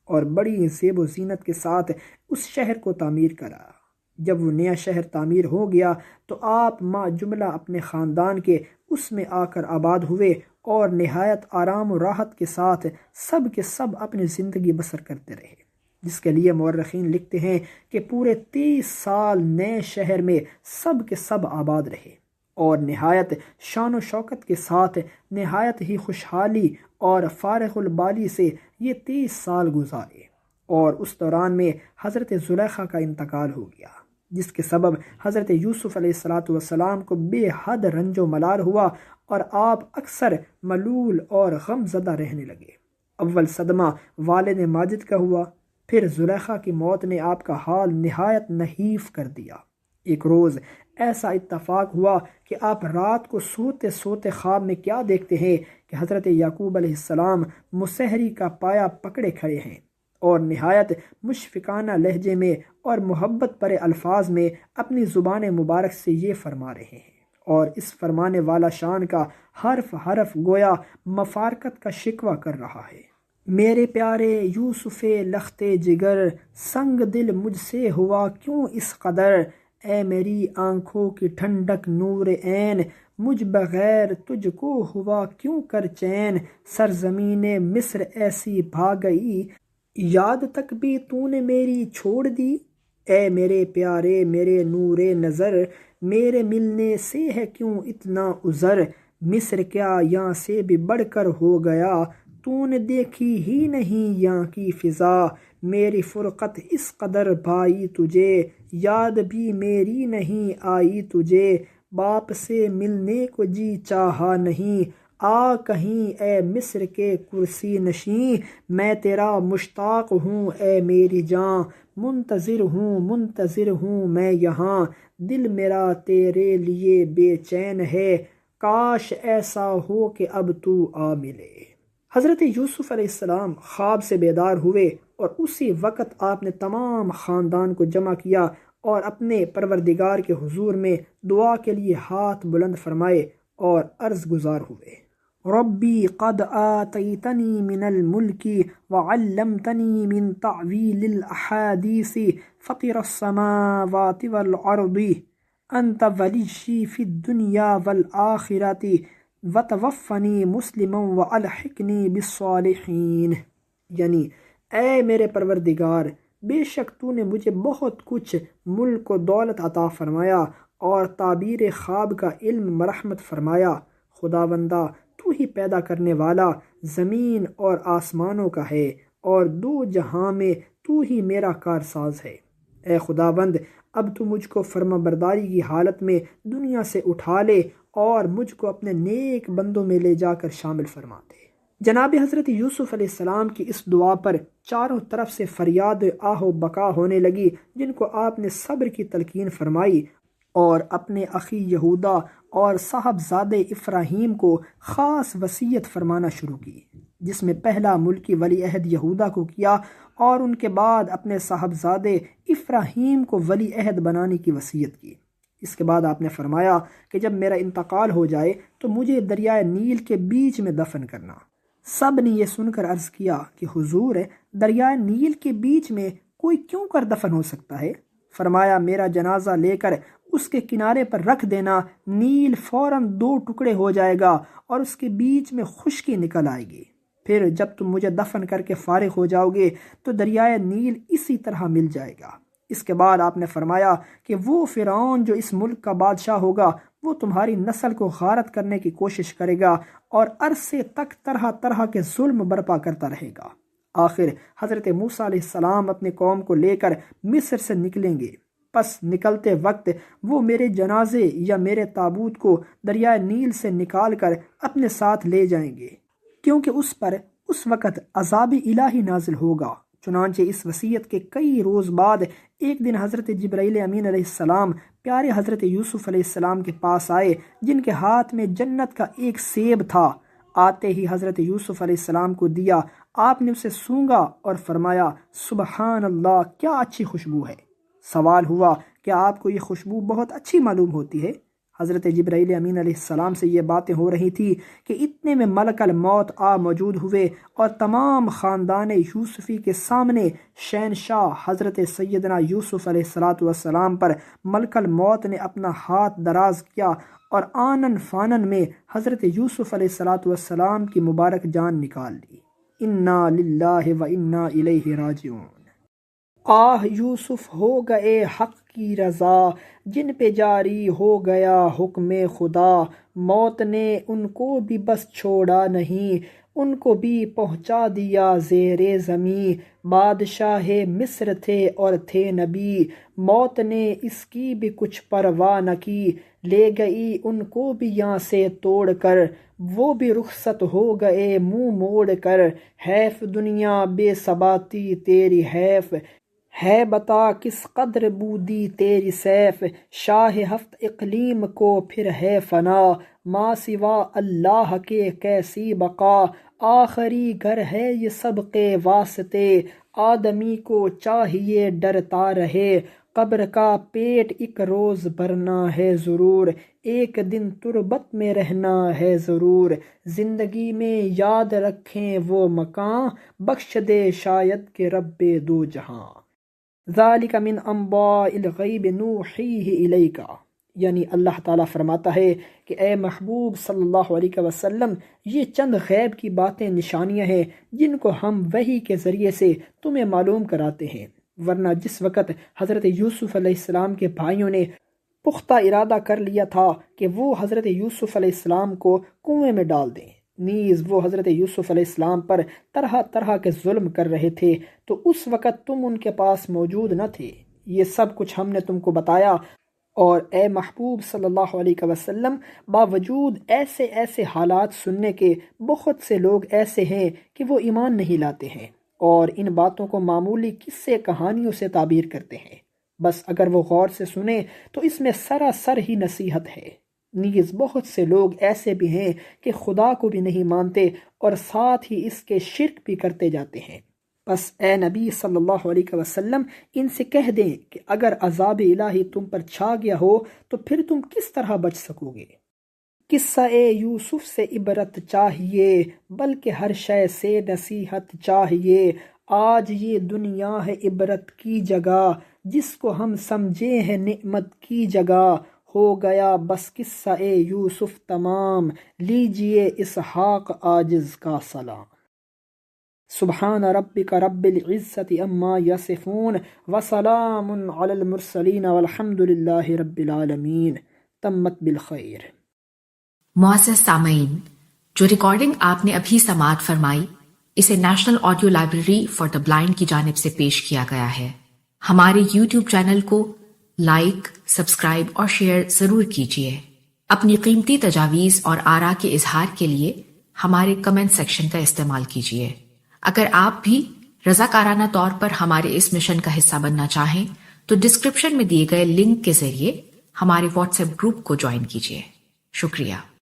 اور بڑی زیب و زینت کے ساتھ اس شہر کو تعمیر کرایا۔ جب وہ نیا شہر تعمیر ہو گیا تو آپ ما جملہ اپنے خاندان کے اس میں آ کر آباد ہوئے، اور نہایت آرام و راحت کے ساتھ سب کے سب اپنی زندگی بسر کرتے رہے، جس کے لیے مورخین لکھتے ہیں کہ پورے 30 سال نئے شہر میں سب کے سب آباد رہے، اور نہایت شان و شوکت کے ساتھ نہایت ہی خوشحالی اور فارغ البالی سے یہ 30 سال گزارے۔ اور اس دوران میں حضرت زلیخا کا انتقال ہو گیا، جس کے سبب حضرت یوسف علیہ السلام کو بے حد رنج و ملال ہوا، اور آپ اکثر ملول اور غم زدہ رہنے لگے۔ اول صدمہ والد ماجد کا ہوا، پھر زلیخا کی موت نے آپ کا حال نہایت نحیف کر دیا۔ ایک روز ایسا اتفاق ہوا کہ آپ رات کو سوتے سوتے خواب میں کیا دیکھتے ہیں کہ حضرت یعقوب علیہ السلام مسحری کا پایا پکڑے کھڑے ہیں، اور نہایت مشفقانہ لہجے میں اور محبت پر الفاظ میں اپنی زبان مبارک سے یہ فرما رہے ہیں، اور اس فرمانے والا شان کا حرف حرف گویا مفارقت کا شکوہ کر رہا ہے۔ میرے پیارے یوسف لخت جگر، سنگ دل مجھ سے ہوا کیوں اس قدر، اے میری آنکھوں کی ٹھنڈک نور عین، مجھ بغیر تجھ کو ہوا کیوں کر چین، سرزمین مصر ایسی بھا گئی، یاد تک بھی تو نے میری چھوڑ دی، اے میرے پیارے میرے نور نظر، میرے ملنے سے ہے کیوں اتنا عذر، مصر کیا یہاں سے بھی بڑھ کر ہو گیا، تو نے دیکھی ہی نہیں یہاں کی فضا، میری فرقت اس قدر بھائی تجھے، یاد بھی میری نہیں آئی تجھے، باپ سے ملنے کو جی چاہا نہیں، آ کہیں اے مصر کے کرسی نشیں، میں تیرا مشتاق ہوں اے میری جاں، منتظر ہوں میں یہاں، دل میرا تیرے لیے بے چین ہے، کاش ایسا ہو کہ اب تو آ ملے۔ حضرت یوسف علیہ السلام خواب سے بیدار ہوئے اور اسی وقت آپ نے تمام خاندان کو جمع کیا اور اپنے پروردگار کے حضور میں دعا کے لیے ہاتھ بلند فرمائے اور عرض گزار ہوئے، ربی قد آتیتنی من الملک وعلمتنی من تعویل الاحادیث فطر السماوات والارض انت ولیی فی الدنیا والآخرۃ وتوفنی مسلما والحقنی بالصالحین، یعنی اے میرے پروردگار، بے شک تو نے مجھے بہت کچھ ملک و دولت عطا فرمایا اور تعبیر خواب کا علم مرحمت فرمایا، خداوندہ تو ہی پیدا کرنے والا زمین اور آسمانوں کا ہے اور دو جہاں میں تو ہی میرا کارساز ہے، اے خداوند اب تو مجھ کو فرما برداری کی حالت میں دنیا سے اٹھا لے اور مجھ کو اپنے نیک بندوں میں لے جا کر شامل فرما دے۔ جناب حضرت یوسف علیہ السلام کی اس دعا پر چاروں طرف سے فریاد آہ و بکا ہونے لگی، جن کو آپ نے صبر کی تلقین فرمائی اور اپنے اخی یہودا اور صاحبزادے ابراہیم کو خاص وصیت فرمانا شروع کی، جس میں پہلا ملکی ولی عہد یہودا کو کیا اور ان کے بعد اپنے صاحبزادے ابراہیم کو ولی عہد بنانے کی وصیت کی۔ اس کے بعد آپ نے فرمایا کہ جب میرا انتقال ہو جائے تو مجھے دریائے نیل کے بیچ میں دفن کرنا۔ سب نے یہ سن کر عرض کیا کہ حضور، دریائے نیل کے بیچ میں کوئی کیوں کر دفن ہو سکتا ہے؟ فرمایا میرا جنازہ لے کر اس کے کنارے پر رکھ دینا، نیل فوراً دو ٹکڑے ہو جائے گا اور اس کے بیچ میں خشکی نکل آئے گی، پھر جب تم مجھے دفن کر کے فارغ ہو جاؤ گے تو دریائے نیل اسی طرح مل جائے گا۔ اس کے بعد آپ نے فرمایا کہ وہ فرعون جو اس ملک کا بادشاہ ہوگا وہ تمہاری نسل کو غارت کرنے کی کوشش کرے گا اور عرصے تک طرح طرح کے ظلم برپا کرتا رہے گا۔ آخر حضرت موسیٰ علیہ السلام اپنے قوم کو لے کر مصر سے نکلیں گے، پس نکلتے وقت وہ میرے جنازے یا میرے تابوت کو دریائے نیل سے نکال کر اپنے ساتھ لے جائیں گے، کیونکہ اس پر اس وقت عذاب الہی نازل ہوگا۔ چنانچہ اس وصیت کے کئی روز بعد ایک دن حضرت جبرائیل امین علیہ السلام پیارے حضرت یوسف علیہ السلام کے پاس آئے، جن کے ہاتھ میں جنت کا ایک سیب تھا۔ آتے ہی حضرت یوسف علیہ السلام کو دیا، آپ نے اسے سونگا اور فرمایا سبحان اللہ، کیا اچھی خوشبو ہے۔ سوال ہوا کیا آپ کو یہ خوشبو بہت اچھی معلوم ہوتی ہے؟ حضرت جبرائیل امین علیہ السلام سے یہ باتیں ہو رہی تھی کہ اتنے میں ملک الموت آ موجود ہوئے اور تمام خاندان یوسفی کے سامنے شہنشاہ حضرت سیدنا یوسف علیہ السلام پر ملک الموت نے اپنا ہاتھ دراز کیا اور آنن فانن میں حضرت یوسف علیہ السلام کی مبارک جان نکال لی۔ انا للہ و انا الیہ راجعون۔ آہ یوسف ہو گئے حق کی رضا، جن پہ جاری ہو گیا حکم خدا، موت نے ان کو بھی بس چھوڑا نہیں، ان کو بھی پہنچا دیا زیر زمیں، بادشاہ مصر تھے اور تھے نبی، موت نے اس کی بھی کچھ پرواہ نہ کی، لے گئی ان کو بھی یہاں سے توڑ کر، وہ بھی رخصت ہو گئے منہ موڑ کر، حیف دنیا بے ثباتی تیری حیف، ہے بتا کس قدر بودی تیری سیف، شاہ ہفت اقلیم کو پھر ہے فنا، ما سوا اللہ کے کیسی بقا، آخری گھر ہے یہ سب کے واسطے، آدمی کو چاہیے ڈرتا رہے، قبر کا پیٹ ایک روز بھرنا ہے ضرور، ایک دن تربت میں رہنا ہے ضرور، زندگی میں یاد رکھیں وہ مکان، بخش دے شاید کہ رب دو جہاں۔ ذالک من انباء الغیب نوحیہ الیک، یعنی اللہ تعالیٰ فرماتا ہے کہ اے محبوب صلی اللہ علیہ وسلم، یہ چند غیب کی باتیں نشانیاں ہیں جن کو ہم وحی کے ذریعے سے تمہیں معلوم کراتے ہیں، ورنہ جس وقت حضرت یوسف علیہ السلام کے بھائیوں نے پختہ ارادہ کر لیا تھا کہ وہ حضرت یوسف علیہ السلام کو کنویں میں ڈال دیں، نیز وہ حضرت یوسف علیہ السلام پر طرح طرح کے ظلم کر رہے تھے، تو اس وقت تم ان کے پاس موجود نہ تھے، یہ سب کچھ ہم نے تم کو بتایا، اور اے محبوب صلی اللہ علیہ وسلم، باوجود ایسے حالات سننے کے بہت سے لوگ ایسے ہیں کہ وہ ایمان نہیں لاتے ہیں اور ان باتوں کو معمولی قصے کہانیوں سے تعبیر کرتے ہیں، بس اگر وہ غور سے سنیں تو اس میں سراسر ہی نصیحت ہے۔ نیز بہت سے لوگ ایسے بھی ہیں کہ خدا کو بھی نہیں مانتے اور ساتھ ہی اس کے شرک بھی کرتے جاتے ہیں، بس اے نبی صلی اللہ علیہ وسلم ان سے کہہ دیں کہ اگر عذاب الہی تم پر چھا گیا ہو تو پھر تم کس طرح بچ سکو گے؟ قصہ یوسف سے عبرت چاہیے بلکہ ہر شے سے نصیحت چاہیے، آج یہ دنیا ہے عبرت کی جگہ، جس کو ہم سمجھے ہیں نعمت کی جگہ، ہو گیا بس قصہ یوسف تمام، لیجئے اسحاق عاجز کا سلام۔ سبحان ربک رب العزت عما یصفون وسلام علی المرسلین والحمد للہ رب العالمین۔ تمت بالخیر۔ معزز سامعین، جو ریکارڈنگ آپ نے ابھی سماعت فرمائی، اسے national audio library for the blind کی جانب سے پیش کیا گیا ہے۔ ہمارے یوٹیوب چینل کو لائک، سبسکرائب اور شیئر ضرور کیجیے۔ اپنی قیمتی تجاویز اور آراء کے اظہار کے لیے ہمارے کمنٹ سیکشن کا استعمال کیجیے۔ اگر آپ بھی رضاکارانہ طور پر ہمارے اس مشن کا حصہ بننا چاہیں تو ڈسکرپشن میں دیے گئے لنک کے ذریعے ہمارے واٹس ایپ گروپ کو جوائن کیجیے۔ شکریہ۔